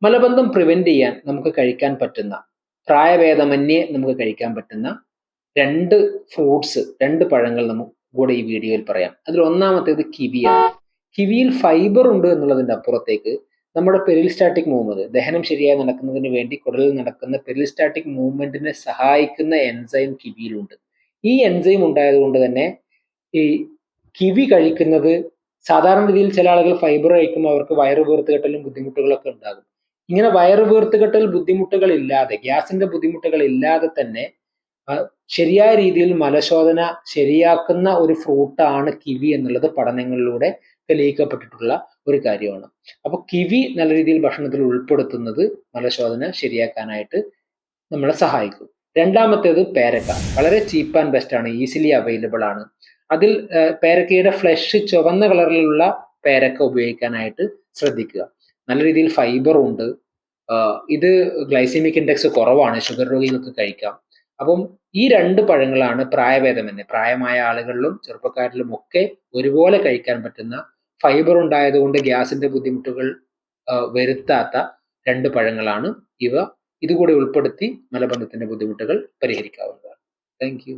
മലബന്ധം പ്രിവെന്റ് ചെയ്യാൻ നമുക്ക് കഴിക്കാൻ പറ്റുന്ന, പ്രായഭേദമന്യേ നമുക്ക് കഴിക്കാൻ പറ്റുന്ന 2 ഫ്രൂട്ട്സ്, 2 പഴങ്ങൾ നമുക്ക് കൂടെ ഈ വീഡിയോയിൽ പറയാം. അതിൽ ഒന്നാമത്തേത് കിവിയാണ്. കിവിയിൽ ഫൈബർ ഉണ്ട് എന്നുള്ളതിന്റെ അപ്പുറത്തേക്ക് നമ്മുടെ പെരിസ്റ്റാറ്റിക് മൂവ്മെന്റ്, ദഹനം ശരിയായി നടക്കുന്നതിന് വേണ്ടി കുടലിൽ നടക്കുന്ന പെരിസ്റ്റാറ്റിക് മൂവ്മെന്റിനെ സഹായിക്കുന്ന എൻസൈം കിവിയിലുണ്ട്. ഈ എൻസൈം ഉണ്ടായതുകൊണ്ട് തന്നെ ഈ കിവി കഴിക്കുന്നത്, സാധാരണ രീതിയിൽ ചില ആളുകൾ ഫൈബർ കഴിക്കുമ്പോൾ അവർക്ക് വയറ് വീർത്തുകെട്ടലും ബുദ്ധിമുട്ടുകളൊക്കെ ഉണ്ടാകും. ഇങ്ങനെ വയറ് വീർത്തുകെട്ടൽ ബുദ്ധിമുട്ടുകൾ ഇല്ലാതെ, ഗ്യാസിന്റെ ബുദ്ധിമുട്ടുകൾ ഇല്ലാതെ തന്നെ ശരിയായ രീതിയിൽ മലശോധന ശരിയാക്കുന്ന ഒരു ഫ്രൂട്ടാണ് കിവി എന്നുള്ളത് പഠനങ്ങളിലൂടെ തെളിയിക്കപ്പെട്ടിട്ടുള്ള ഒരു കാര്യമാണ്. അപ്പൊ കിവി നല്ല രീതിയിൽ ഭക്ഷണത്തിൽ ഉൾപ്പെടുത്തുന്നത് മലശോധന ശരിയാക്കാനായിട്ട് നമ്മളെ സഹായിക്കും. രണ്ടാമത്തേത് പേരക്ക. വളരെ ചീപ്പ് ആൻഡ് ബെസ്റ്റ് ആണ്, ഈസിലി അവൈലബിൾ ആണ്. അതിൽ പേരക്കയുടെ ഫ്ലഷ് ചുവന്ന കളറിലുള്ള പേരക്ക ഉപയോഗിക്കാനായിട്ട് ശ്രദ്ധിക്കുക. നല്ല രീതിയിൽ ഫൈബർ ഉണ്ട്. ഇത് ഗ്ലൈസെമിക് ഇൻഡെക്സ് കുറവാണ്, ഷുഗർ രോഗികൾക്ക് കഴിക്കാം. അപ്പം ഈ 2 പഴങ്ങളാണ് പ്രായഭേദമന്യേ, പ്രായമായ ആളുകളിലും ചെറുപ്പക്കാരിലും ഒക്കെ ഒരുപോലെ കഴിക്കാൻ പറ്റുന്ന, ഫൈബർ ഉണ്ടായതുകൊണ്ട് ഗ്യാസിന്റെ ബുദ്ധിമുട്ടുകൾ വരുത്താത്ത 2 പഴങ്ങളാണ് ഇവ. ഇതുകൂടി ഉൾപ്പെടുത്തി മലബന്ധത്തിന്റെ ബുദ്ധിമുട്ടുകൾ പരിഹരിക്കാവുന്നതാണ്. Thank you.